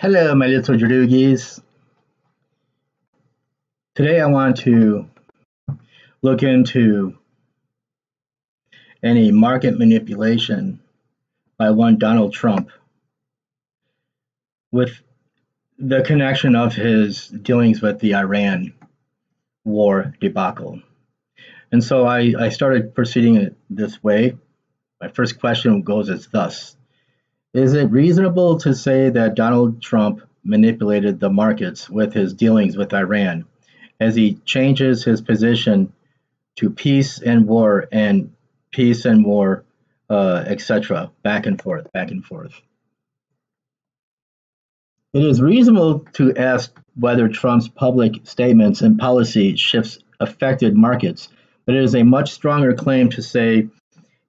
Hello, my little droogies. Today I want to look into any market manipulation by one Donald Trump with the connection of his dealings with the Iran war debacle. And so I started proceeding it this way. My first question goes as thus. Is it reasonable to say that Donald Trump manipulated the markets with his dealings with Iran as he changes his position to peace and war, etc., back and forth, back and forth? It is reasonable to ask whether Trump's public statements and policy shifts affected markets, but it is a much stronger claim to say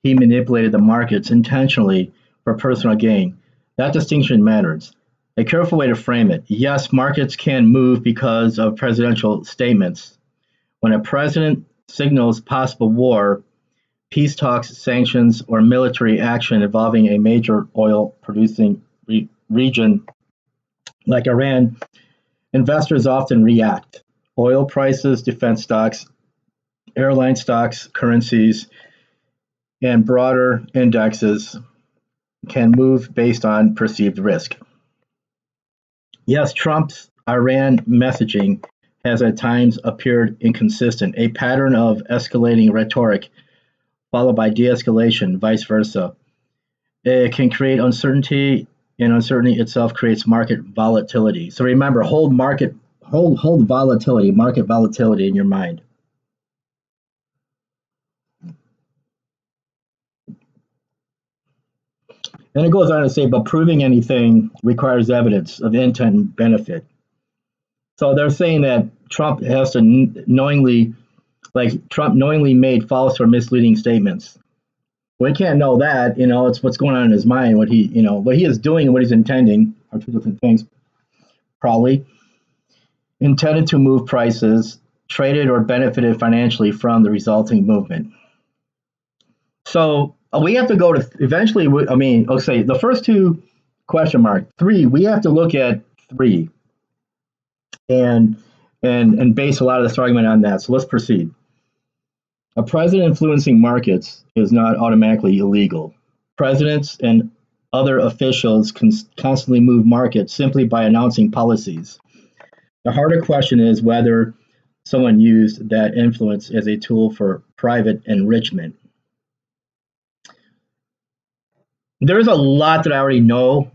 he manipulated the markets intentionally for personal gain. That distinction matters. A careful way to frame it: yes, markets can move because of presidential statements. When a president signals possible war, peace talks, sanctions, or military action involving a major oil producing region like Iran, investors often react. Oil prices, defense stocks, airline stocks, currencies, and broader indexes can move based on perceived risk. Yes, Trump's Iran messaging has at times appeared inconsistent, a pattern of escalating rhetoric followed by de-escalation, vice versa. It can create uncertainty, and uncertainty itself creates market volatility. So remember, hold volatility, market volatility in your mind. Then it goes on to say, but proving anything requires evidence of intent and benefit. So they're saying that Trump has to knowingly made false or misleading statements. We can't know that, it's what's going on in his mind, what he is doing and what he's intending are two different things. Probably intended to move prices, traded or benefited financially from the resulting movement. So we have to go to eventually. The first two question mark, three. We have to look at three, and base a lot of this argument on that. So let's proceed. A president influencing markets is not automatically illegal. Presidents and other officials can constantly move markets simply by announcing policies. The harder question is whether someone used that influence as a tool for private enrichment. There's a lot that I already know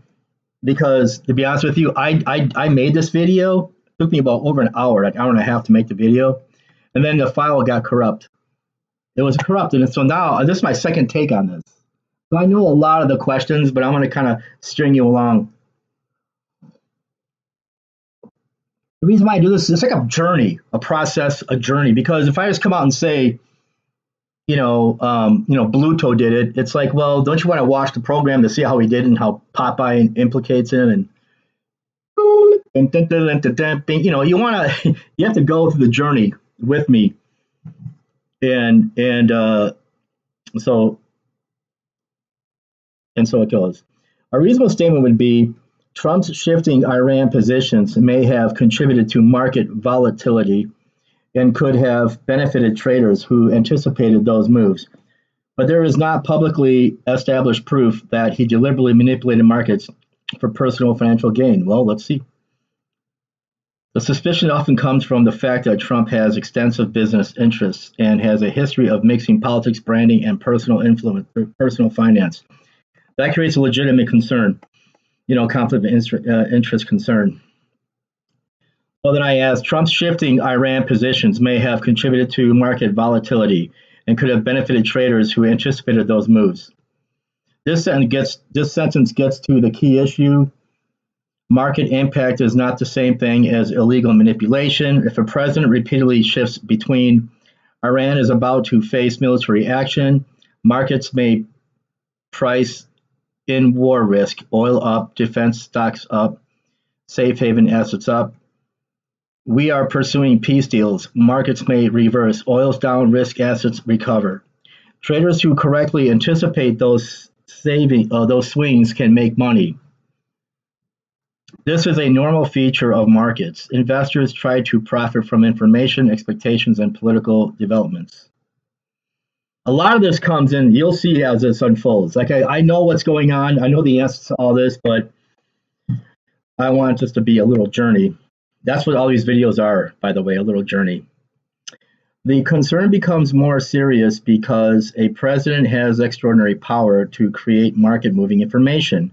because, to be honest with you, I made this video. It took me about over an hour, like an hour and a half to make the video. And then the file got corrupt. It was corrupted. And so now this is my second take on this. So I know a lot of the questions, but I'm going to kind of string you along. The reason why I do this is it's like a journey, a process, a journey. Because if I just come out and say, Bluto did it, it's like, well, don't you want to watch the program to see how he did and how Popeye implicates him and you have to go through the journey with me. So it goes. A reasonable statement would be Trump's shifting Iran positions may have contributed to market volatility and could have benefited traders who anticipated those moves. But there is not publicly established proof that he deliberately manipulated markets for personal financial gain. Well, let's see. The suspicion often comes from the fact that Trump has extensive business interests and has a history of mixing politics, branding, and personal influence, personal finance. That creates a legitimate concern, conflict of interest concern. Well, then I asked, Trump's shifting Iran positions may have contributed to market volatility and could have benefited traders who anticipated those moves. This sentence gets to the key issue. Market impact is not the same thing as illegal manipulation. If a president repeatedly shifts between Iran is about to face military action, markets may price in war risk, oil up, defense stocks up, safe haven assets up. We are pursuing peace deals. Markets may reverse. Oil's down, risk assets recover. Traders who correctly anticipate those swings can make money. This is a normal feature of markets. Investors try to profit from information, expectations, and political developments. A lot of this comes in, you'll see as this unfolds. Like, I know what's going on, I know the answers to all this, but I want this to be a little journey. That's what all these videos are, by the way, a little journey. The concern becomes more serious because a president has extraordinary power to create market moving information.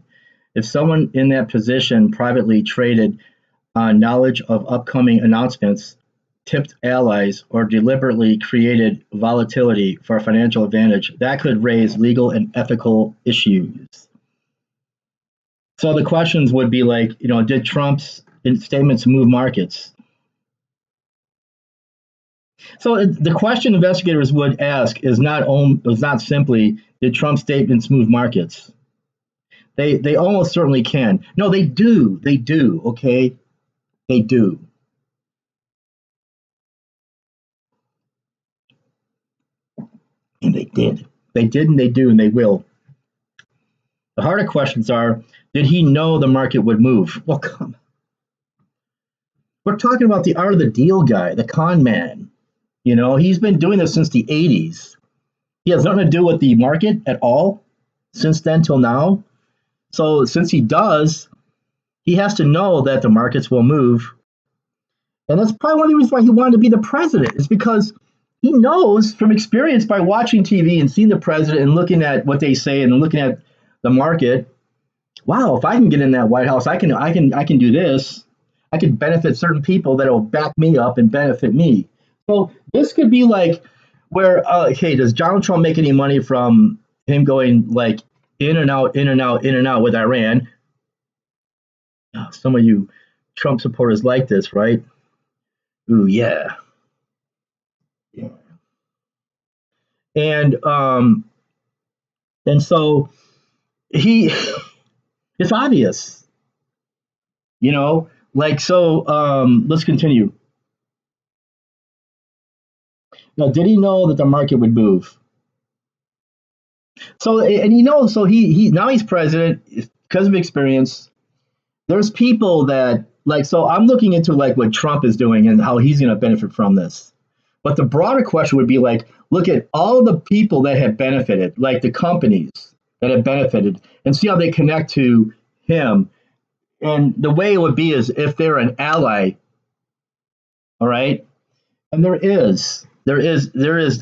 If someone in that position privately traded on knowledge of upcoming announcements, tipped allies, or deliberately created volatility for financial advantage, that could raise legal and ethical issues. So the questions would be like, did Trump's statements move markets? So the question investigators would ask is not simply, did Trump's statements move markets? They almost certainly can. No, they do. They do. Okay, they do. And they did. They did, and they do, and they will. The harder questions are: did he know the market would move? Well, come. We're talking about the art of the deal guy, the con man. He's been doing this since the '80s. He has nothing to do with the market at all since then till now. So since he does, he has to know that the markets will move. And that's probably one of the reasons why he wanted to be the president, is because he knows from experience by watching TV and seeing the president and looking at what they say and looking at the market. Wow, if I can get in that White House, I can do this. I can benefit certain people that will back me up and benefit me. So this could be like where, hey, does Donald Trump make any money from him going like in and out, in and out, in and out with Iran? Some of you Trump supporters like this, right? Ooh, yeah. Yeah. And so he it's obvious, like, so let's continue. Now, did he know that the market would move? So, and so he now he's president because of experience. There's people that like, so I'm looking into like what Trump is doing and how he's going to benefit from this. But the broader question would be like, look at all the people that have benefited, like the companies that have benefited, and see how they connect to him. And the way it would be is if they're an ally, all right. And there is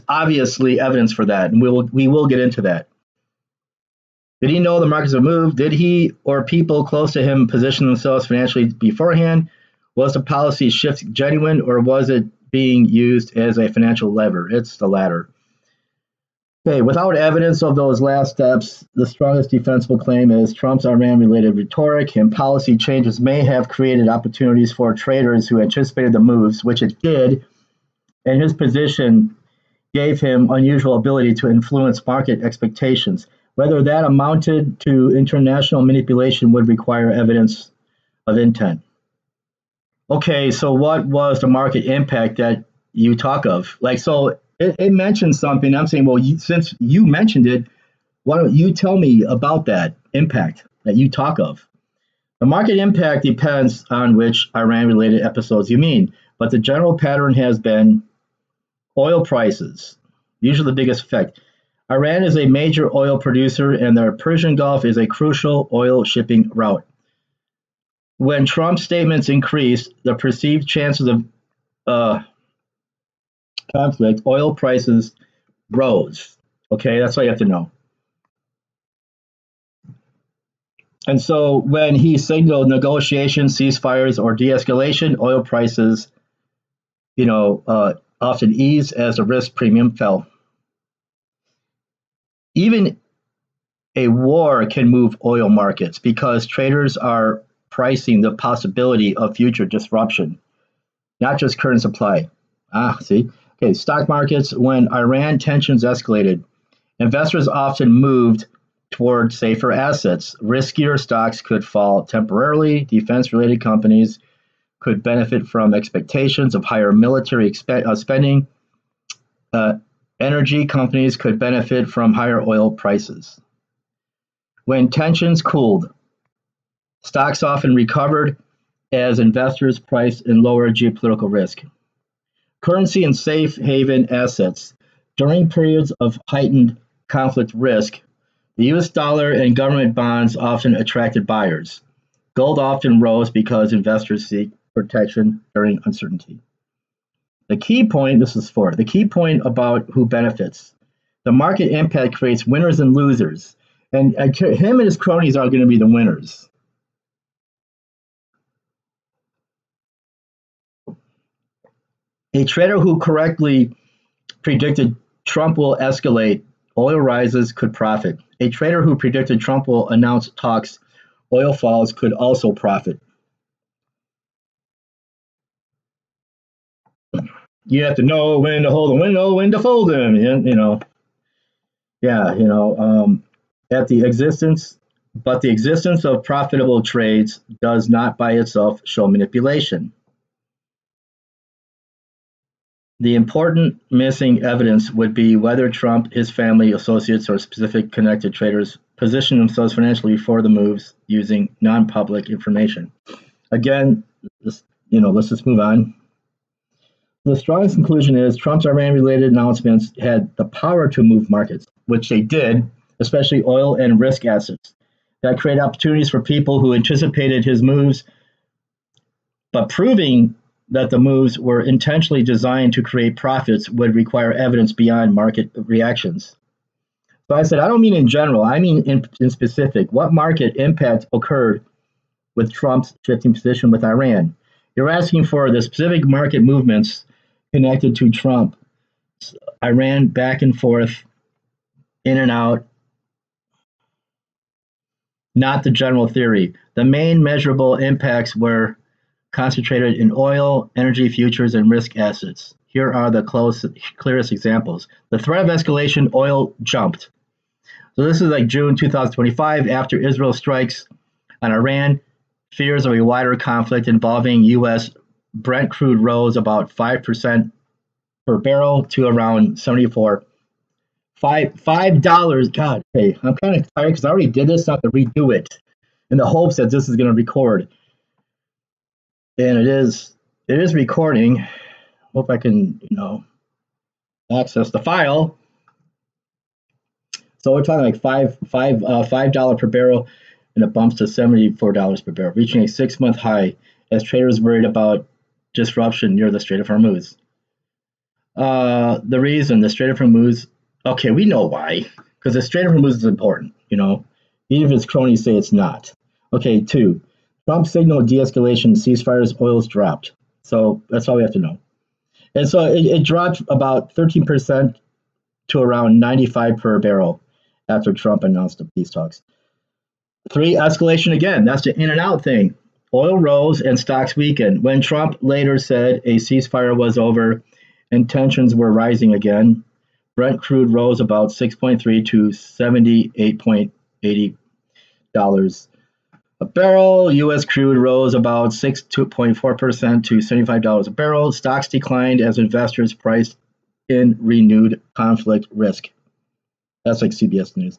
obviously evidence for that, and we will get into that. Did he know the markets would move? Did he or people close to him position themselves financially beforehand? Was the policy shift genuine, or was it being used as a financial lever? It's the latter. Okay, without evidence of those last steps, the strongest defensible claim is Trump's Iran-related rhetoric and policy changes may have created opportunities for traders who anticipated the moves, which it did, and his position gave him unusual ability to influence market expectations. Whether that amounted to international manipulation would require evidence of intent. Okay, so what was the market impact that you talk of? Like, so it mentions something. I'm saying, well, since you mentioned it, why don't you tell me about that impact that you talk of? The market impact depends on which Iran-related episodes you mean, but the general pattern has been oil prices, usually the biggest effect. Iran is a major oil producer, and the Persian Gulf is a crucial oil shipping route. When Trump's statements increased the perceived chances of conflict, oil prices rose. Okay, that's all you have to know. And so when he signaled negotiations, ceasefires, or de-escalation, oil prices, often eased as the risk premium fell. Even a war can move oil markets because traders are pricing the possibility of future disruption, not just current supply. See? Okay, stock markets, when Iran tensions escalated, investors often moved toward safer assets. Riskier stocks could fall temporarily. Defense-related companies could benefit from expectations of higher military spending. Energy companies could benefit from higher oil prices. When tensions cooled, Stocks often recovered as investors priced in lower geopolitical risk. Currency and safe haven assets. During periods of heightened conflict risk, the US dollar and government bonds often attracted buyers. Gold often rose because investors seek protection during uncertainty. The key point, this is for the key point about who benefits. The market impact creates winners and losers, and him and his cronies are going to be the winners. A trader who correctly predicted Trump will escalate, oil rises, could profit. A trader who predicted Trump will announce talks, oil falls, could also profit. You have to know when to hold them, when to fold them. At the existence, but the existence of profitable trades does not by itself show manipulation. The important missing evidence would be whether Trump, his family, associates, or specific connected traders position themselves financially before the moves using non-public information. Again, let's just move on. The strongest conclusion is Trump's Iran-related announcements had the power to move markets, which they did, especially oil and risk assets. That created opportunities for people who anticipated his moves, but proving that the moves were intentionally designed to create profits would require evidence beyond market reactions. So I said, I don't mean in general, I mean in specific. What market impact occurred with Trump's shifting position with Iran? You're asking for the specific market movements connected to Trump, Iran back and forth, in and out, not the general theory. The main measurable impacts were concentrated in oil, energy futures, and risk assets. Here are the clearest examples. The threat of escalation, oil jumped. So this is like June 2025, after Israel strikes on Iran, fears of a wider conflict involving U.S. Brent crude rose about 5% per barrel to around 74. $5. God, hey, I'm kind of tired because I already did this. I have to redo it in the hopes that this is going to record. And it is recording. Hope I can, access the file. So we're talking like $5 per barrel, and it bumps to $74 per barrel, reaching a 6-month high as traders worried about disruption near the Strait of Hormuz. The reason the Strait of Hormuz, okay, we know why, because the Strait of Hormuz is important, even if its cronies say it's not. Okay, 2, Trump signaled de-escalation, ceasefires, oil's dropped. So that's all we have to know. And so it dropped about 13% to around 95 per barrel after Trump announced the peace talks. 3, escalation again. That's the in and out thing. Oil rose and stocks weakened. When Trump later said a ceasefire was over and tensions were rising again, Brent crude rose about 6.3 to $78.80 a barrel. U.S. crude rose about 6.4% to $75 a barrel. Stocks declined as investors priced in renewed conflict risk. That's like CBS News.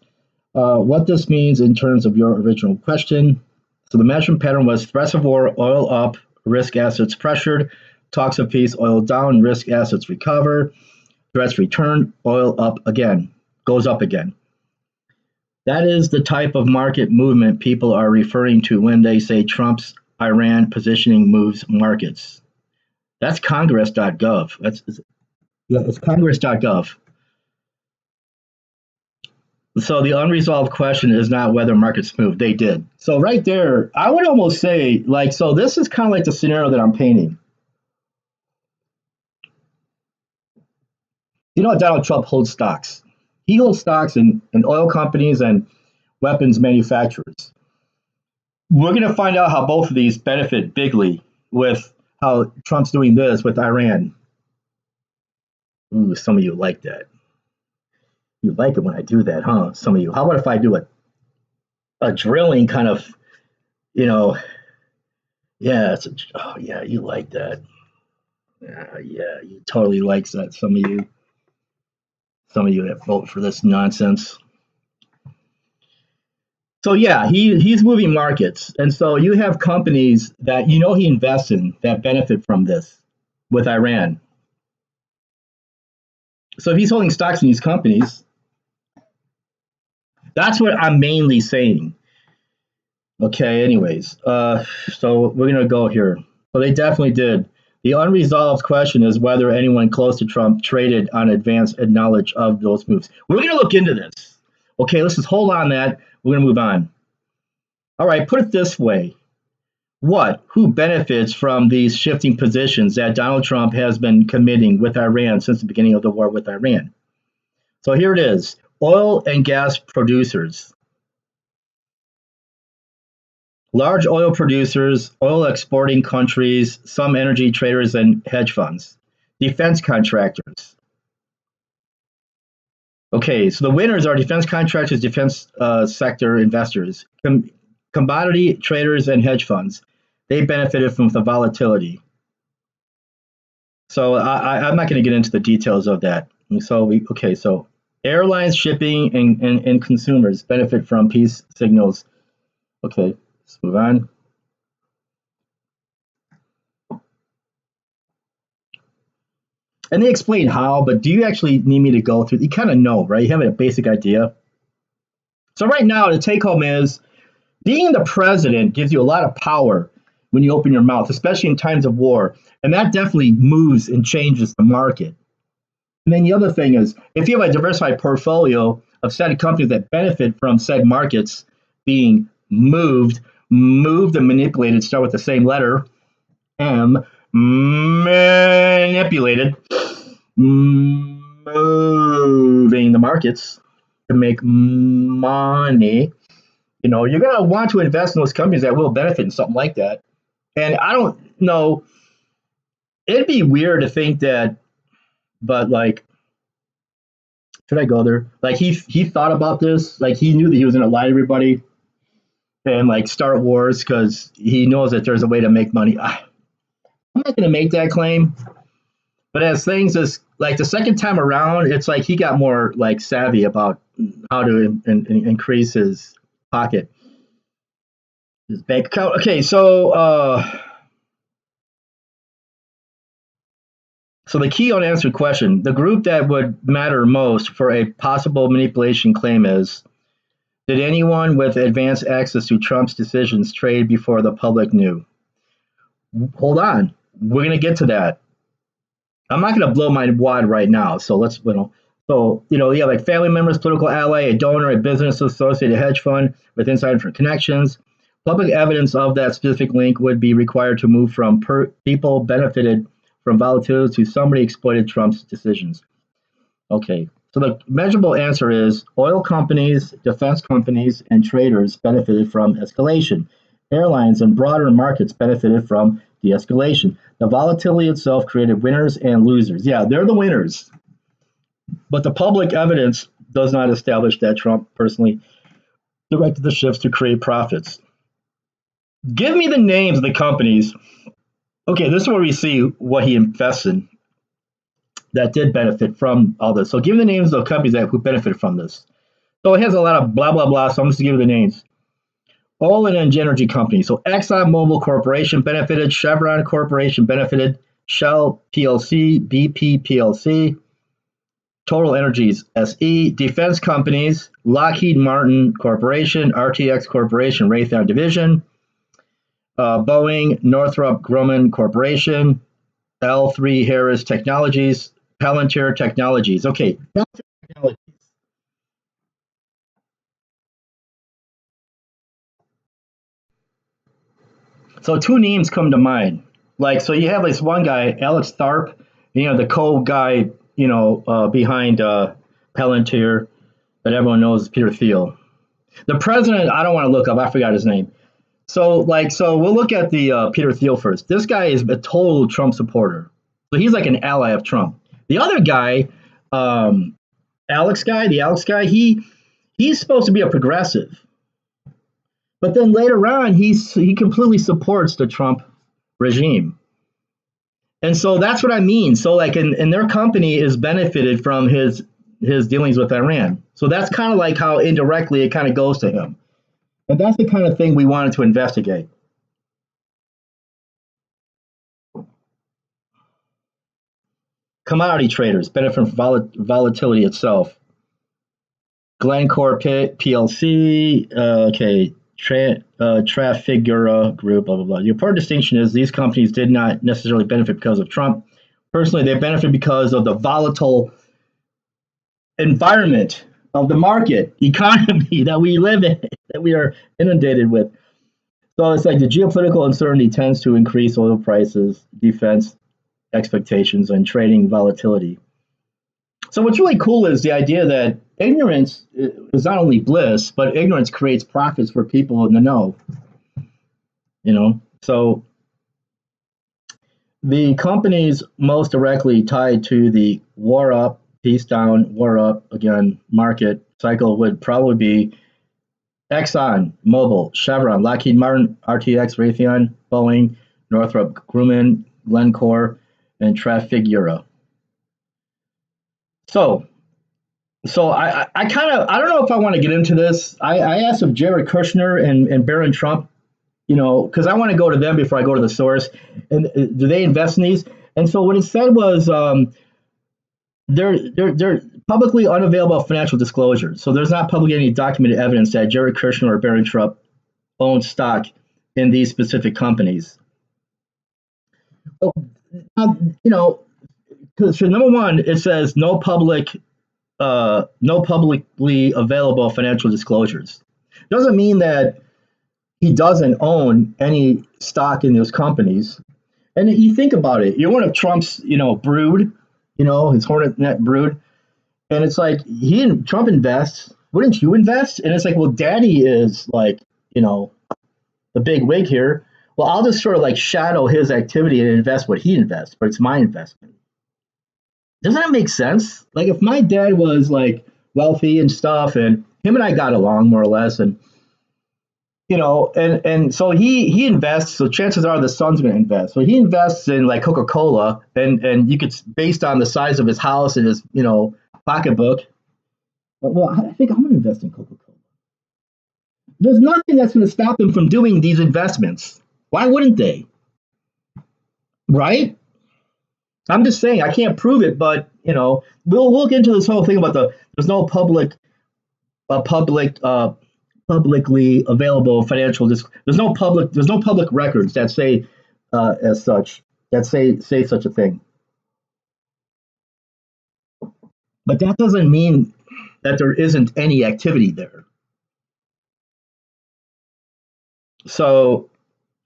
What this means in terms of your original question. So the measurement pattern was threats of war, oil up, risk assets pressured, talks of peace, oil down, risk assets recover, threats return, oil up again, goes up again. That is the type of market movement people are referring to when they say Trump's Iran positioning moves markets. That's congress.gov. It's congress.gov. So the unresolved question is not whether markets move. They did. So right there, I would almost say, so this is kind of like the scenario that I'm painting. Donald Trump holds stocks. He holds stocks in oil companies and weapons manufacturers. We're going to find out how both of these benefit bigly with how Trump's doing this with Iran. Ooh, some of you like that. You like it when I do that, huh? Some of you. How about if I do a drilling kind of, yeah, you like that. Yeah, you totally like that. Some of you that vote for this nonsense. So yeah, he's moving markets, and so you have companies that he invests in that benefit from this with Iran. So if he's holding stocks in these companies, that's what I'm mainly saying. Okay, anyways, so we're gonna go here. So they definitely did. The unresolved question is whether anyone close to Trump traded on advance knowledge of those moves. We're gonna look into this. Okay, let's just hold on that. We're gonna move on. All right, put it this way. Who benefits from these shifting positions that Donald Trump has been committing with Iran since the beginning of the war with Iran? So here it is. Oil and gas producers. Large oil producers, oil exporting countries, some energy traders and hedge funds, defense contractors. Okay, so the winners are defense contractors, defense sector investors, commodity traders, and hedge funds. They benefited from the volatility. So I'm not going to get into the details of that. So airlines, shipping, and consumers benefit from peace signals. Okay, let's move on. And they explain how, but do you actually need me to go through? You kind of know, right? You have a basic idea. So right now, the take home is being the president gives you a lot of power when you open your mouth, especially in times of war. And that definitely moves and changes the market. And then the other thing is, if you have a diversified portfolio of said companies that benefit from said markets being moved and manipulated, start with the same letter, M, manipulated, moving the markets to make money. You're going to want to invest in those companies that will benefit in something like that. And I don't know, it'd be weird to think that, but like, should I go there? Like he thought about this, like he knew that he was going to lie to everybody and like start wars because he knows that there's a way to make money. I'm not going to make that claim. But as things is like the second time around, it's like he got more like savvy about how to increase his pocket, his bank account. Okay, so the key unanswered question: the group that would matter most for a possible manipulation claim is: did anyone with advanced access to Trump's decisions trade before the public knew? Hold on, we're gonna get to that. I'm not going to blow my wad right now. So let's, yeah, like family members, political ally, a donor, a business associate, a hedge fund with insider connections. Public evidence of that specific link would be required to move from people benefited from volatility to somebody exploited Trump's decisions. Okay, so the measurable answer is oil companies, defense companies, and traders benefited from escalation. Airlines and broader markets benefited from de-escalation. The volatility itself created winners and losers. Yeah, they're the winners. But the public evidence does not establish that Trump personally directed the shifts to create profits. Give me the names of the companies. Okay, this is where we see what he invests in that did benefit from all this. So give me the names of companies who benefited from this. So it has a lot of blah, blah, blah. So I'm just going to give you the names. Oil and energy companies. So ExxonMobil Corporation benefited, Chevron Corporation benefited, Shell PLC, BP PLC, Total Energies SE, defense companies, Lockheed Martin Corporation, RTX Corporation, Raytheon Division, Boeing, Northrop Grumman Corporation, L3 Harris Technologies, Palantir Technologies. Okay, Palantir Technologies. So two names come to mind. Like, so you have this one guy, Alex Tharp, the co-guy, behind Palantir that everyone knows is Peter Thiel. The president, I don't want to look up. I forgot his name. So we'll look at the Peter Thiel first. This guy is a total Trump supporter. So he's like an ally of Trump. The other guy, the Alex guy, he's supposed to be a progressive. But then later on, he completely supports the Trump regime. And so that's what I mean. So like, and their company is benefited from his dealings with Iran. So that's kind of like how indirectly it kind of goes to him. And that's the kind of thing we wanted to investigate. Commodity traders benefit from volatility itself. Glencore PLC, okay, Trafigura Group, blah, blah, blah. The important distinction is these companies did not necessarily benefit because of Trump. Personally, they benefit because of the volatile environment of the market economy that we live in, that we are inundated with. So it's like the geopolitical uncertainty tends to increase oil prices, defense expectations, and trading volatility. So what's really cool is the idea that ignorance is not only bliss, but ignorance creates profits for people in the know. So the companies most directly tied to the war up, peace down, war up again market cycle would probably be Exxon, Mobil, Chevron, Lockheed Martin, RTX, Raytheon, Boeing, Northrop Grumman, Glencore, and Trafigura. So I kind of I don't know if I want to get into this. I asked if Jared Kushner and Barron Trump, because I want to go to them before I go to the source. And do they invest in these? And so what it said was they're publicly unavailable financial disclosures. So there's not publicly any documented evidence that Jared Kushner or Barron Trump own stock in these specific companies. So, because for number one, it says no publicly available financial disclosures. Doesn't mean that he doesn't own any stock in those companies. And you think about it, you're one of Trump's, brood, his hornet net brood. And it's like Trump invests. Wouldn't you invest? And it's like, well, daddy is like, the big wig here. Well, I'll just sort of like shadow his activity and invest what he invests, but it's my investment. Doesn't that make sense? Like if my dad was like wealthy and stuff, and him and I got along more or less, and and so he invests. So chances are the son's going to invest. So he invests in like Coca-Cola, and you could based on the size of his house and his pocketbook. Well, I think I'm going to invest in Coca-Cola. There's nothing that's going to stop them from doing these investments. Why wouldn't they? Right? I'm just saying I can't prove it, but we'll look into this whole thing about there's no publicly available financial there's no public records that say as such that say such a thing. But that doesn't mean that there isn't any activity there. So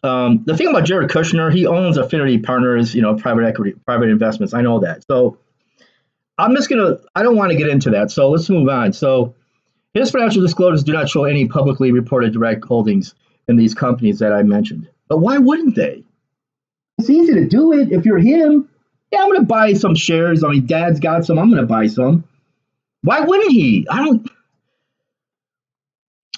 the thing about Jared Kushner, he owns Affinity Partners, private equity, private investments. I know that. So I don't want to get into that. So let's move on. So his financial disclosures do not show any publicly reported direct holdings in these companies that I mentioned. But why wouldn't they? It's easy to do it if you're him. Yeah, I'm going to buy some shares. I mean, dad's got some. I'm going to buy some. Why wouldn't he? I don't.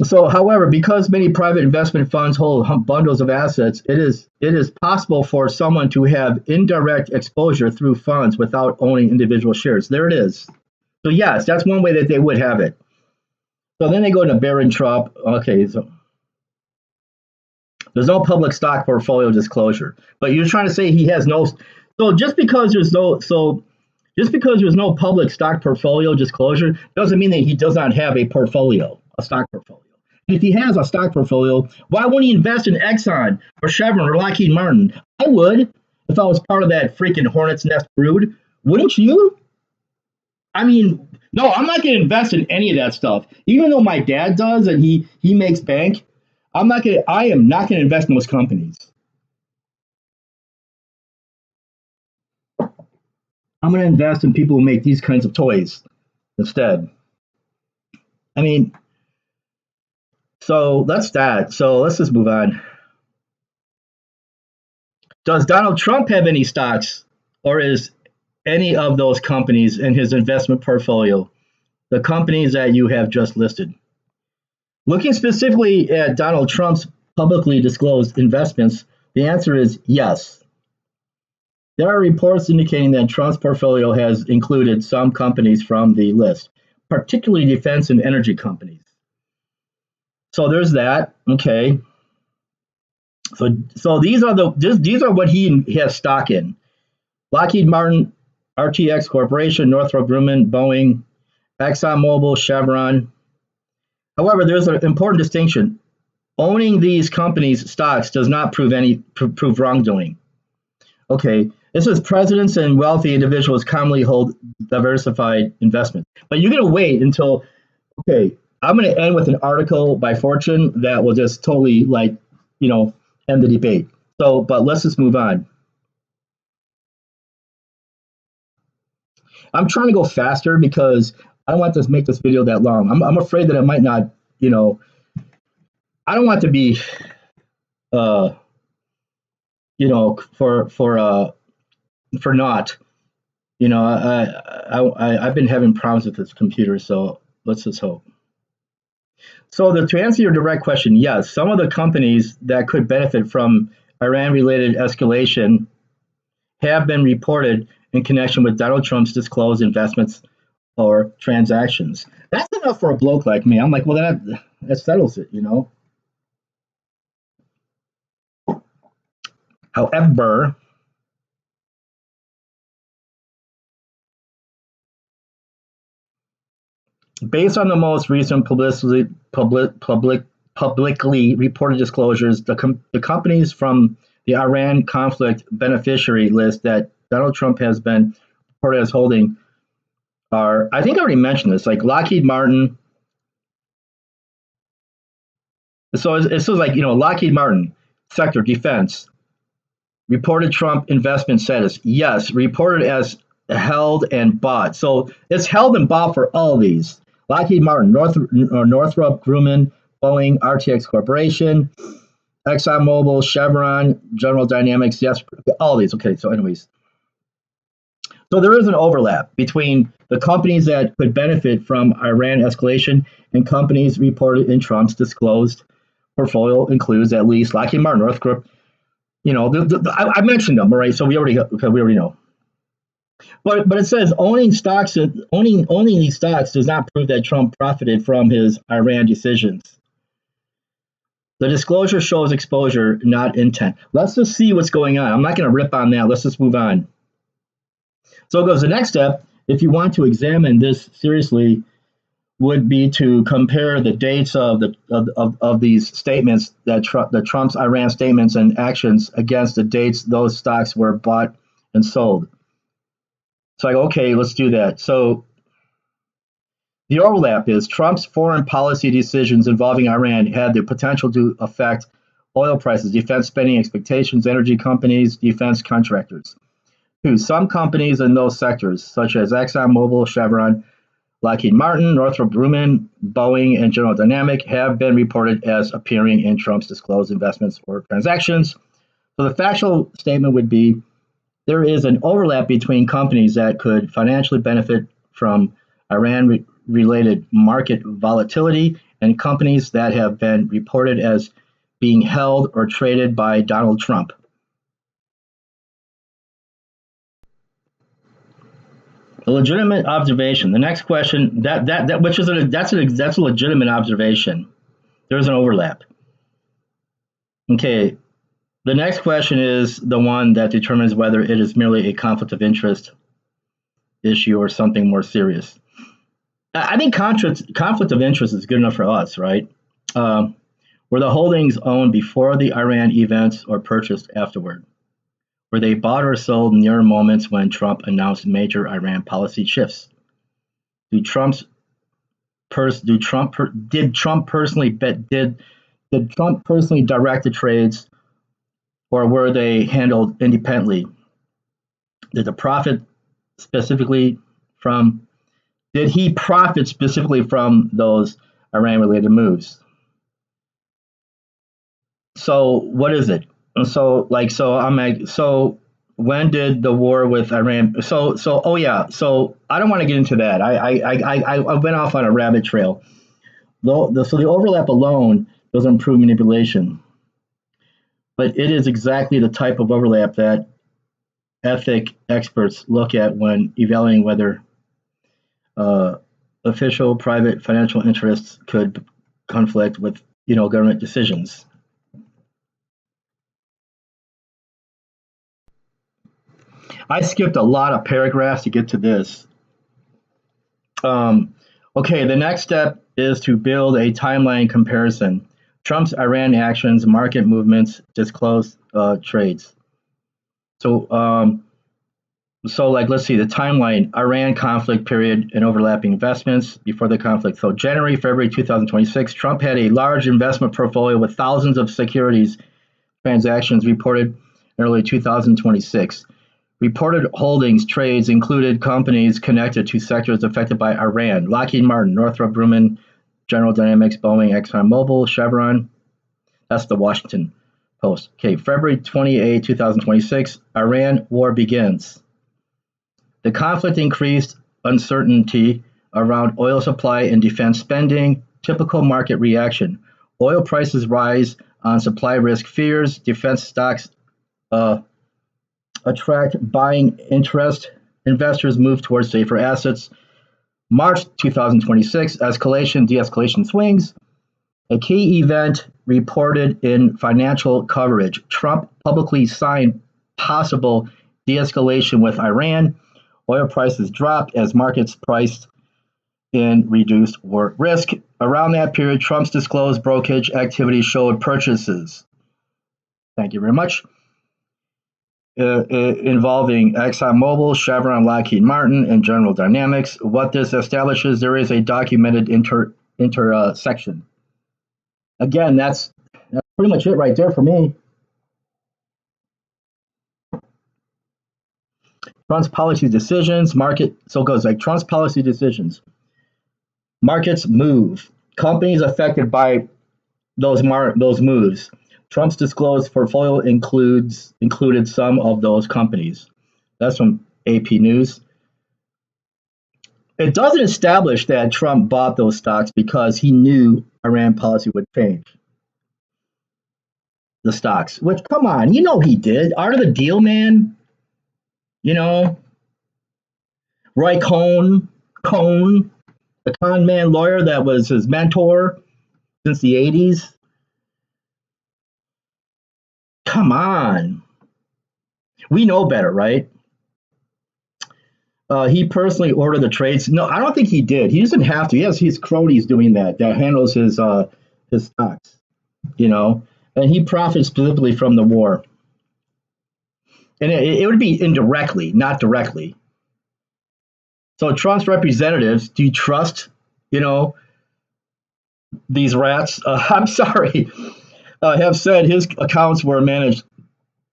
So, however, because many private investment funds hold bundles of assets, it is possible for someone to have indirect exposure through funds without owning individual shares. There it is. So, yes, that's one way that they would have it. So then they go to Barron Trump. Okay, so there's no public stock portfolio disclosure, but you're trying to say he has no. So just because there's no public stock portfolio disclosure doesn't mean that he does not have a stock portfolio. And if he has a stock portfolio, why wouldn't he invest in Exxon or Chevron or Lockheed Martin? I would if I was part of that freaking hornet's nest brood. Wouldn't you? I mean, no, I'm not going to invest in any of that stuff. Even though my dad does and he makes bank, I am not going to invest in those companies. I'm going to invest in people who make these kinds of toys instead. I mean, so that's that. So let's just move on. Does Donald Trump have any stocks, or is any of those companies in his investment portfolio the companies that you have just listed? Looking specifically at Donald Trump's publicly disclosed investments, the answer is yes. There are reports indicating that Trump's portfolio has included some companies from the list, particularly defense and energy companies. So there's that. Okay. So these are what he has stock in: Lockheed Martin, RTX Corporation, Northrop Grumman, Boeing, ExxonMobil, Chevron. However, there's an important distinction. Owning these companies' stocks does not prove wrongdoing. Okay, this is presidents and wealthy individuals commonly hold diversified investments. But you're going to wait until, okay, I'm going to end with an article by Fortune that will just totally, like, you know, end the debate. So, but let's just move on. I'm trying to go faster because I don't want to make this video that long. I'm afraid that it might not, you know, I don't want to be, uh, you know, for naught. You know, I've been having problems with this computer, so let's just hope. So to answer your direct question, yes, some of the companies that could benefit from Iran-related escalation have been reported in connection with Donald Trump's disclosed investments or transactions. That's enough for a bloke like me. I'm like, well, that settles it, you know. However, based on the most recent publicly reported disclosures, the companies from the Iran conflict beneficiary list that Donald Trump has been reported as holding are, I think I already mentioned this, like Lockheed Martin. So it's like, you know, Lockheed Martin, sector defense, reported Trump investment status. Yes, reported as held and bought. So it's held and bought for all these. Lockheed Martin, Northrop Grumman, Boeing, RTX Corporation, ExxonMobil, Chevron, General Dynamics. Yes, all these. Okay, so anyways. So there is an overlap between the companies that could benefit from Iran escalation and companies reported in Trump's disclosed portfolio includes at least Lockheed Martin, Northrop. You know, I mentioned them, all right? So we already know. But it says owning these stocks does not prove that Trump profited from his Iran decisions. The disclosure shows exposure, not intent. Let's just see what's going on. I'm not going to rip on that. Let's just move on. So it goes. The next step, if you want to examine this seriously, would be to compare the dates of these statements that Trump's Iran statements and actions against the dates those stocks were bought and sold. So I go, okay, let's do that. So the overlap is Trump's foreign policy decisions involving Iran had the potential to affect oil prices, defense spending expectations, energy companies, defense contractors. Two, some companies in those sectors, such as ExxonMobil, Chevron, Lockheed Martin, Northrop Grumman, Boeing, and General Dynamics have been reported as appearing in Trump's disclosed investments or transactions. So the factual statement would be there is an overlap between companies that could financially benefit from Iran-related market volatility and companies that have been reported as being held or traded by Donald Trump. A legitimate observation. The next question, that's a legitimate observation. There's an overlap. Okay. The next question is the one that determines whether it is merely a conflict of interest issue or something more serious. I think conflict of interest is good enough for us, right? Were the holdings owned before the Iran events or purchased afterward? Were they bought or sold near moments when Trump announced major Iran policy shifts? Did Trump personally direct the trades, or were they handled independently? Did he profit specifically from those Iran-related moves? So what is it? So when did the war with Iran? So I don't want to get into that. I went off on a rabbit trail. So the overlap alone doesn't prove manipulation, but it is exactly the type of overlap that ethic experts look at when evaluating whether official private financial interests could conflict with government decisions. I skipped a lot of paragraphs to get to this. Okay, the next step is to build a timeline comparison. Trump's Iran actions, market movements, disclosed trades. So like, let's see the timeline: Iran conflict period and overlapping investments before the conflict. So January, February 2026, Trump had a large investment portfolio with thousands of securities transactions reported in early 2026. Reported holdings trades included companies connected to sectors affected by Iran: Lockheed Martin, Northrop Grumman, General Dynamics, Boeing, ExxonMobil, Chevron. That's the Washington Post. Okay, February 28, 2026, Iran war begins. The conflict increased uncertainty around oil supply and defense spending. Typical market reaction. Oil prices rise on supply risk fears. Defense stocks attract buying interest. Investors move towards safer assets. March 2026, escalation, de-escalation swings. A key event reported in financial coverage. Trump publicly signed possible de-escalation with Iran. Oil prices dropped as markets priced in reduced war risk. Around that period, Trump's disclosed brokerage activity showed purchases. Thank you very much. Involving ExxonMobil, Chevron, Lockheed Martin, and General Dynamics. What this establishes, there is a documented intersection. Again, that's pretty much it right there for me. Trump's policy decisions, market, so it goes like Trump's policy decisions. Markets move. Companies affected by those moves. Trump's disclosed portfolio included some of those companies. That's from AP News. It doesn't establish that Trump bought those stocks because he knew Iran policy would change the stocks, which, come on, he did. Art of the deal, man. Roy Cohn, the con man lawyer that was his mentor since the 80s. Come on. We know better, right? He personally ordered the trades. No, I don't think he did. He doesn't have to. He has his cronies doing that handles his stocks, and he profits specifically from the war. And it would be indirectly, not directly. So Trump's representatives, do you trust, these rats? I'm sorry. Have said his accounts were managed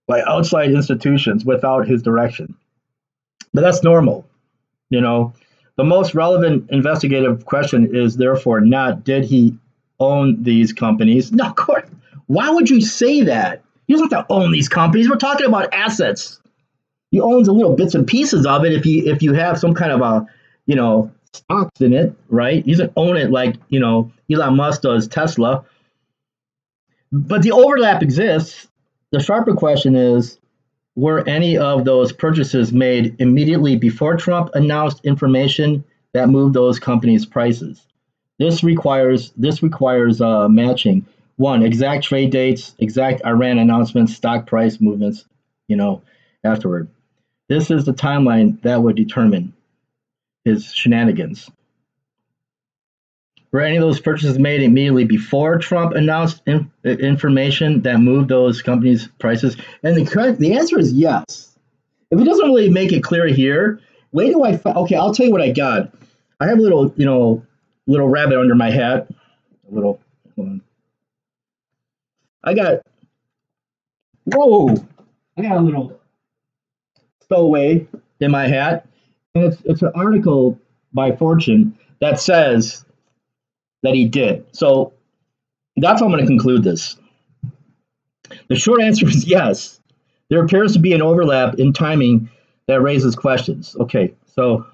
by outside institutions without his direction. But that's normal. The most relevant investigative question is therefore not, did he own these companies? No, of course. Why would you say that? He doesn't have to own these companies. We're talking about assets. He owns a little bits and pieces of it if you have some kind of stocks in it, right? He doesn't own it like, Elon Musk does Tesla. But the overlap exists. The sharper question is, were any of those purchases made immediately before Trump announced information that moved those companies' prices? This requires matching. One, exact trade dates, exact Iran announcements, stock price movements, afterward. This is the timeline that would determine his shenanigans. Were any of those purchases made immediately before Trump announced information that moved those companies' prices? And the answer is yes. If it doesn't really make it clear here, wait till okay, I'll tell you what I got. I have a little, little rabbit under my hat. Hold on. I got a little stowaway in my hat. And it's an article by Fortune that says that he did. So that's how I'm going to conclude this. The short answer is yes. There appears to be an overlap in timing that raises questions. Okay, so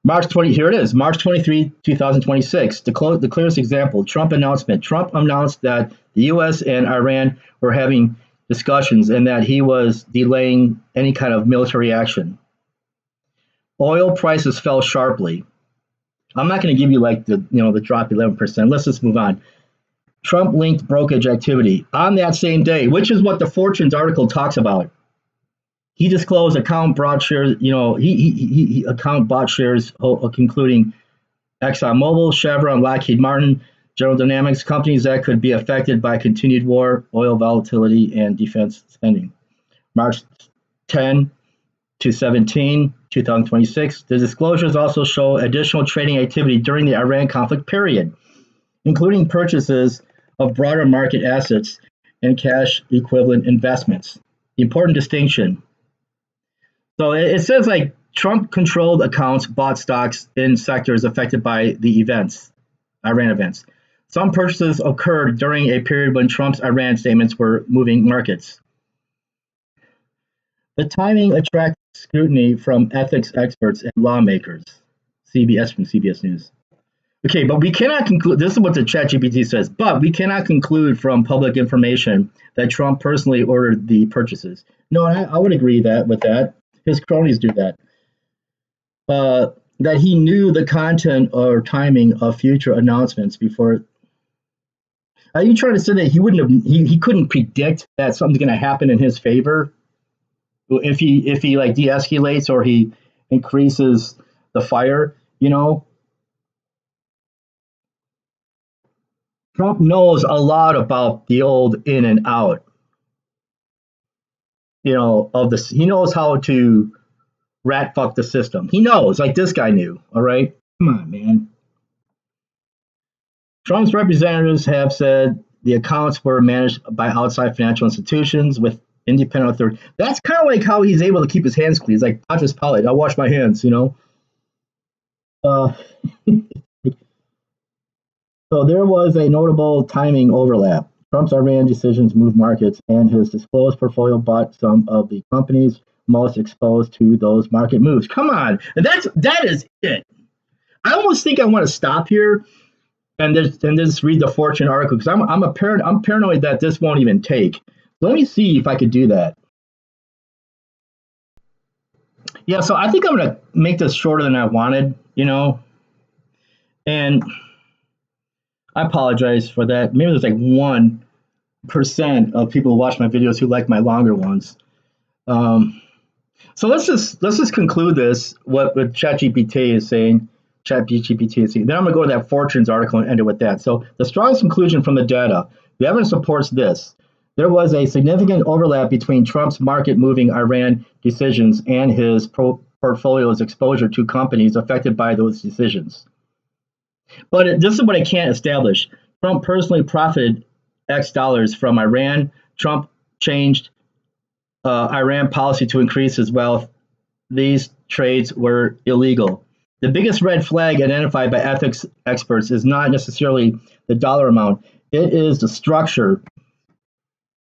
here it is, March 23, 2026. The clearest example, Trump announcement. Trump announced that the U.S. and Iran were having discussions and that he was delaying any kind of military action. Oil prices fell sharply. I'm not going to give you like the drop 11%. Let's just move on. Trump-linked brokerage activity on that same day, which is what the Fortune's article talks about. He disclosed account bought shares, he account bought shares, including ExxonMobil, Chevron, Lockheed Martin, General Dynamics, companies that could be affected by continued war, oil volatility, and defense spending. March 10 to 17, 2026. The disclosures also show additional trading activity during the Iran conflict period, including purchases of broader market assets and cash equivalent investments. The important distinction. So it says like Trump controlled accounts bought stocks in sectors affected by the events, Iran events. Some purchases occurred during a period when Trump's Iran statements were moving markets. The timing attracts scrutiny from ethics experts and lawmakers. CBS from CBS News. Okay, but we cannot conclude, this is what the ChatGPT says, but we cannot conclude from public information that Trump personally ordered the purchases. No, I would agree with that. His cronies do that. That he knew the content or timing of future announcements before. Are you trying to say that he couldn't predict that something's going to happen in his favor if he like de-escalates or he increases the fire, Trump knows a lot about the old in and out, of this. He knows how to rat fuck the system. He knows, like this guy knew. All right, come on, man. Trump's representatives have said the accounts were managed by outside financial institutions with independent authority. That's kind of like how he's able to keep his hands clean. He's like Pontius Pilate. I wash my hands, So there was a notable timing overlap. Trump's Iran decisions moved markets, and his disclosed portfolio bought some of the companies most exposed to those market moves. Come on, and that is it. I almost think I want to stop here and just read the Fortune article because I'm paranoid that this won't even take. Let me see if I could do that. Yeah, so I think I'm gonna make this shorter than I wanted, and I apologize for that. Maybe there's like 1% of people who watch my videos who like my longer ones. So let's just conclude this. What ChatGPT is saying. ChatGPT is saying. Then I'm gonna go to that Fortune's article and end it with that. So the strongest conclusion from the data, the evidence supports this. There was a significant overlap between Trump's market-moving Iran decisions and his portfolio's exposure to companies affected by those decisions. But this is what I can't establish. Trump personally profited X dollars from Iran. Trump changed Iran policy to increase his wealth. These trades were illegal. The biggest red flag identified by ethics experts is not necessarily the dollar amount. It is the structure.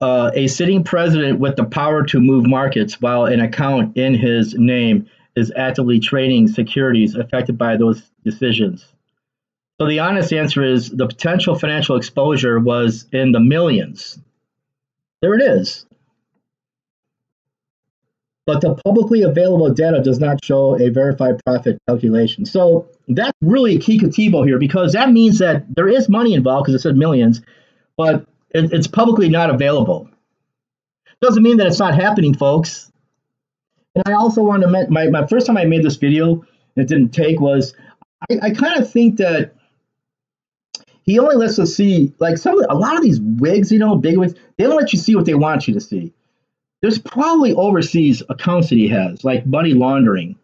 A sitting president with the power to move markets while an account in his name is actively trading securities affected by those decisions. So the honest answer is the potential financial exposure was in the millions. There it is. But the publicly available data does not show a verified profit calculation. So that's really a key Katibo here because that means that there is money involved because it said millions, but it's publicly not available. Doesn't mean that it's not happening, folks. And I also want to mention my first time I made this video and it didn't take was I kind of think that he only lets us see like a lot of these wigs, big wigs, they don't let you see what they want you to see. There's probably overseas accounts that he has, like money laundering.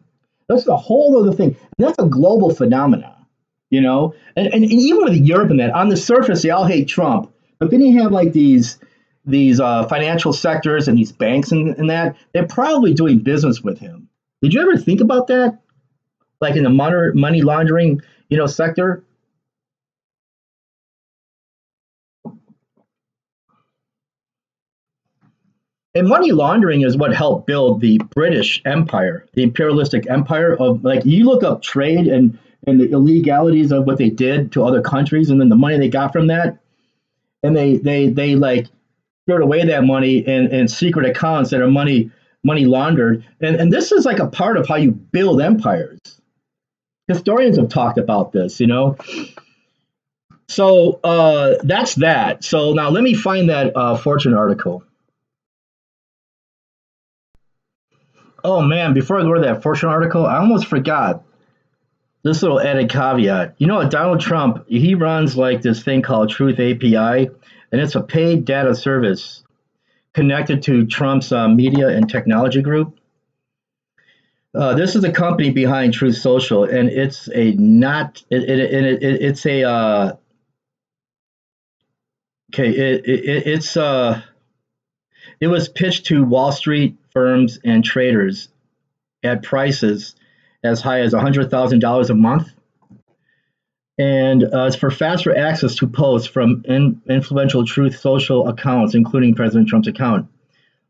That's a whole other thing. And that's a global phenomenon, And even with Europe and that, on the surface, they all hate Trump. But then you have like these financial sectors and these banks and that, they're probably doing business with him. Did you ever think about that? Like in the money laundering, sector? And money laundering is what helped build the British Empire, the imperialistic empire of like you look up trade and the illegalities of what they did to other countries and then the money they got from that. And they like stored away that money in secret accounts that are money laundered. And this is like a part of how you build empires. Historians have talked about this, So that's that. So now let me find that Fortune article. Oh man, before I go to that Fortune article, I almost forgot this little added caveat. You know what, Donald Trump, he runs like this thing called Truth API, and it's a paid data service connected to Trump's media and technology group. This is a company behind Truth Social, and it's a not it's a okay it was pitched to Wall Street firms and traders at prices as high as $100,000 a month, and it's for faster access to posts from influential Truth Social accounts, including President Trump's account.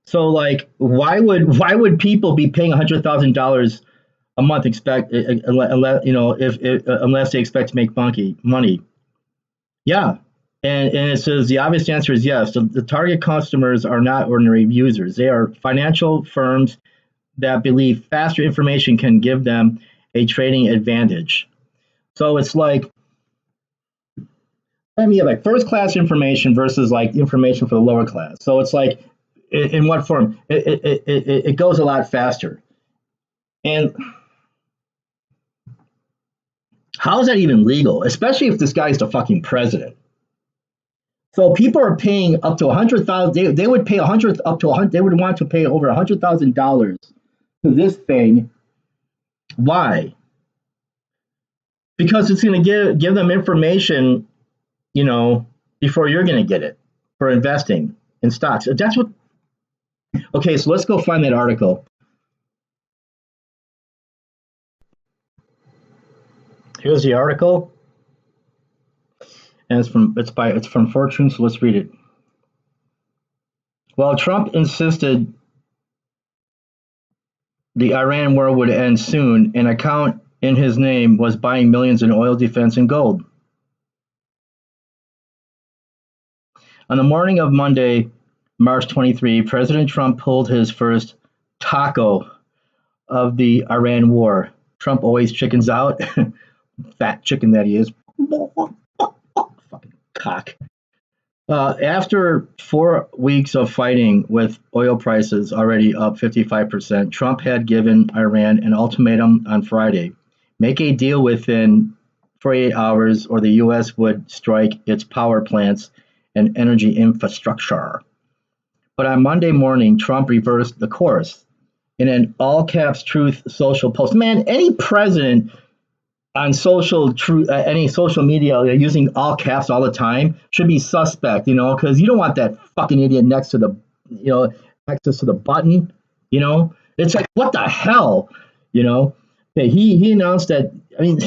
So, like, why would people be paying $100,000 a month unless if unless they expect to make money? Yeah. And it says the obvious answer is yes. The target customers are not ordinary users. They are financial firms that believe faster information can give them a trading advantage. So it's like, I mean, like first class information versus like information for the lower class. So it's like, in what form? It goes a lot faster. And how is that even legal? Especially if this guy's the fucking president. So people are paying up to 100,000. They would pay 100 up to 100. They would want to pay over $100,000 to this thing. Why? Because it's going to give them information, you know, before you're going to get it for investing in stocks. That's what. Okay, so let's go find that article. Here's the article, and it's from Fortune. So let's read it. While Trump insisted the Iran war would end soon, an account in his name was buying millions in oil, defense, and gold. On the morning of Monday, March 23, President Trump pulled his first taco of the Iran war. Trump always chickens out. Fat chicken that he is. Fucking cock. After 4 weeks of fighting with oil prices already up 55%, Trump had given Iran an ultimatum on Friday: make a deal within 48 hours, or the U.S. would strike its power plants and energy infrastructure. But on Monday morning, Trump reversed the course. In an all caps Truth Social post, man, any president on any social media using all caps all the time should be suspect, because you don't want that fucking idiot next to the button, it's like, what the hell, Okay, he announced that. I mean,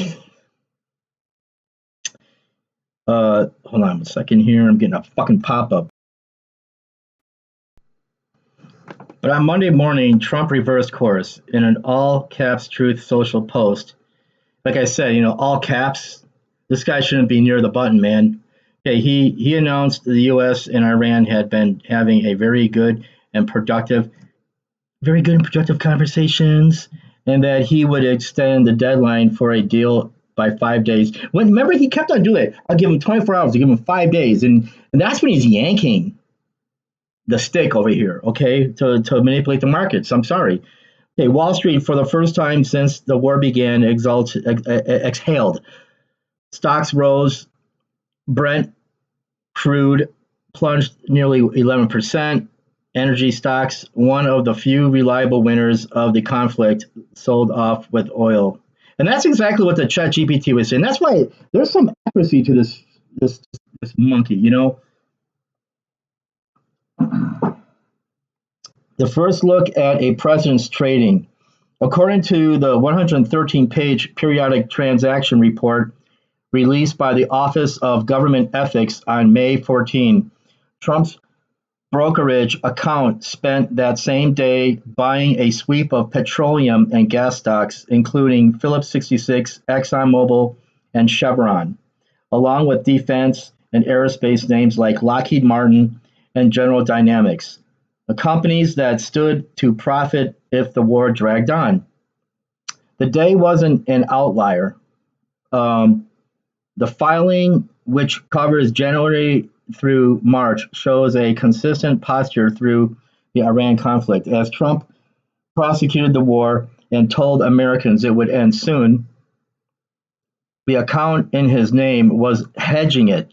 hold on a second here, I'm getting a fucking pop-up. But on Monday morning, Trump reversed course in an all caps Truth Social post. Like I said, all caps. This guy shouldn't be near the button, man. Okay, he announced the U.S. and Iran had been having a very good and productive conversations, and that he would extend the deadline for a deal by 5 days. Remember, he kept on doing it. I'll give him 24 hours. I'll give him 5 days, and that's when he's yanking the stick over here, okay, to manipulate the markets. I'm sorry. Okay, Wall Street, for the first time since the war began, exhaled. Stocks rose. Brent crude plunged nearly 11%. Energy stocks, one of the few reliable winners of the conflict, sold off with oil. And that's exactly what the ChatGPT was saying. That's why there's some accuracy to this monkey, The first look at a president's trading. According to the 113-page periodic transaction report released by the Office of Government Ethics on May 14, Trump's brokerage account spent that same day buying a sweep of petroleum and gas stocks, including Phillips 66, ExxonMobil, and Chevron, along with defense and aerospace names like Lockheed Martin and General Dynamics, the companies that stood to profit if the war dragged on. The day wasn't an outlier. The filing which covers January through March, shows a consistent posture through the Iran conflict. As Trump prosecuted the war and told Americans it would end soon, the account in his name was hedging it,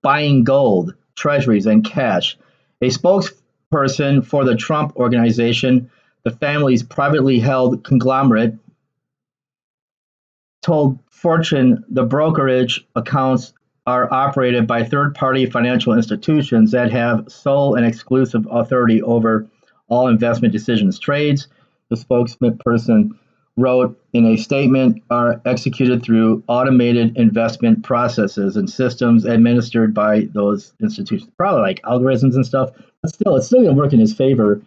buying gold, treasuries, and cash. A spokesperson for the Trump Organization, the family's privately held conglomerate, told Fortune the brokerage accounts are operated by third-party financial institutions that have sole and exclusive authority over all investment decisions. Trades, the spokesperson wrote in a statement, are executed through automated investment processes and systems administered by those institutions. Probably like algorithms and stuff, but still, it's still going to work in his favor.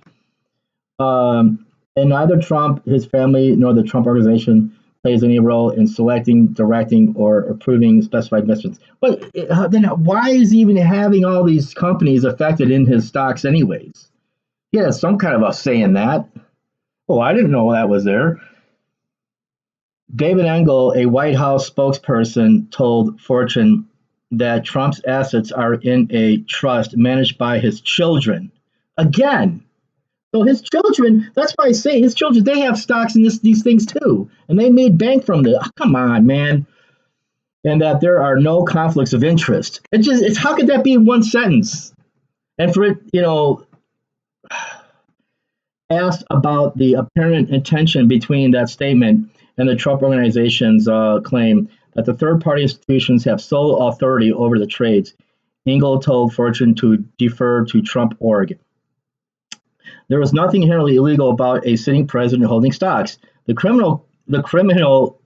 And neither Trump, his family, nor the Trump Organization plays any role in selecting, directing, or approving specified investments. But then why is he even having all these companies affected in his stocks anyways? He has some kind of a say in that. Oh, I didn't know that was there. David Engel, a White House spokesperson, told Fortune that Trump's assets are in a trust managed by his children. Again, so his children, that's why I say his children, they have stocks in these things too. And they made bank from this. Oh, come on, man. And that there are no conflicts of interest. It's how could that be in one sentence? And for it, asked about the apparent intention between that statement and the Trump Organization's claim that the third-party institutions have sole authority over the trades, Engel told Fortune to defer to Trump Org. There was nothing inherently illegal about a sitting president holding stocks. The criminal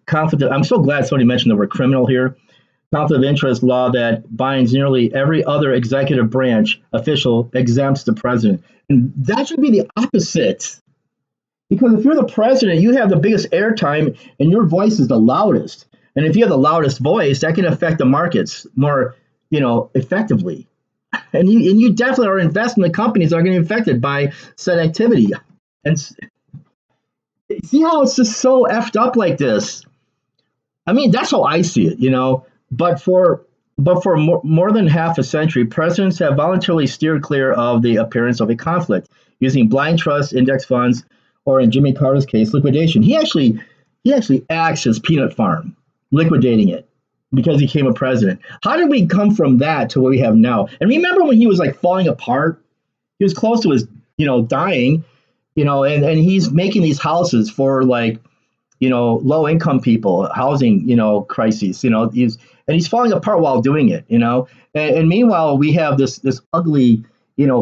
conflict. I'm so glad somebody mentioned the word criminal here. Conflict of interest law that binds nearly every other executive branch official exempts the president, and that should be the opposite. Because if you're the president, you have the biggest airtime, and your voice is the loudest. And if you have the loudest voice, that can affect the markets more, effectively. And you definitely are investing in the companies that are getting affected by said activity. And see how it's just so effed up like this. I mean, that's how I see it, But for more than half a century, presidents have voluntarily steered clear of the appearance of a conflict, using blind trust index funds, or in Jimmy Carter's case, liquidation. He actually axed his peanut farm, liquidating it, because he became a president. How did we come from that to what we have now? And remember when he was like falling apart? He was close to his, dying, and he's making these houses for like, low income people, housing, crises, he's falling apart while doing it, and meanwhile we have this ugly,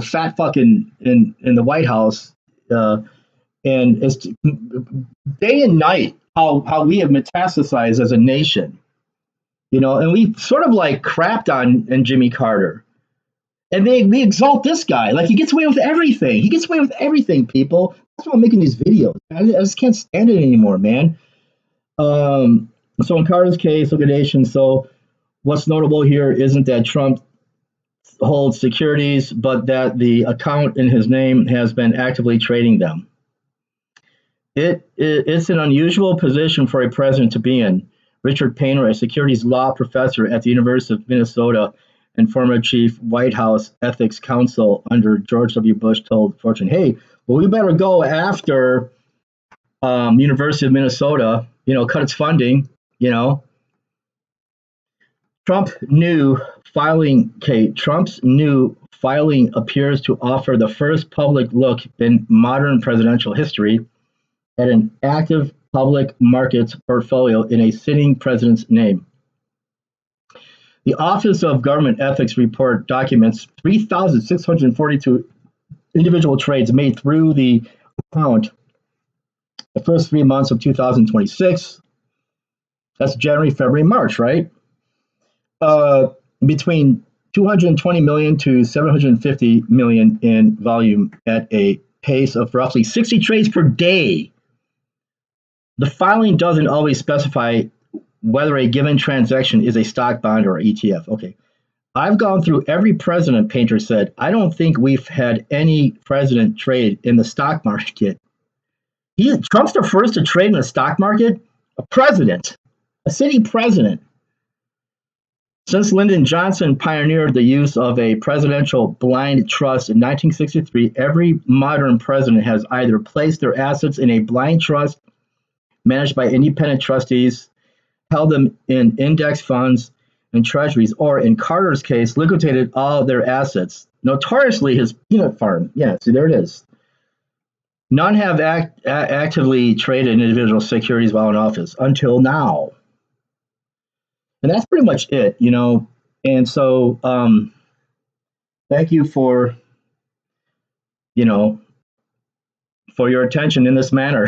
fat fucking in the White House, and it's day and night how we have metastasized as a nation, and we sort of like crapped on Jimmy Carter. And we exalt this guy. Like, he gets away with everything. He gets away with everything, people. That's why I'm making these videos. I just can't stand it anymore, man. So in Carter's case, liquidation. So what's notable here isn't that Trump holds securities, but that the account in his name has been actively trading them. It's an unusual position for a president to be in. Richard Painter, a securities law professor at the University of Minnesota and former chief White House ethics counsel under George W. Bush, told Fortune, hey, well, we better go after University of Minnesota, cut its funding, Trump's new filing appears to offer the first public look in modern presidential history at an active public markets portfolio in a sitting president's name. The Office of Government Ethics report documents 3,642 individual trades made through the account the first 3 months of 2026. That's January, February, March, right? Between 220 million to 750 million in volume at a pace of roughly 60 trades per day. The filing doesn't always specify whether a given transaction is a stock, bond, or ETF. Okay. I've gone through every president, Painter said. I don't think we've had any president trade in the stock market. Trump's the first to trade in the stock market? A president, a sitting president. Since Lyndon Johnson pioneered the use of a presidential blind trust in 1963, every modern president has either placed their assets in a blind trust managed by independent trustees, held them in index funds and treasuries, or in Carter's case, liquidated all their assets, notoriously his peanut farm. Yeah, see, there it is. None have actively traded individual securities while in office until now. And that's pretty much it, you know. And so, thank you for, you know, for your attention in this manner.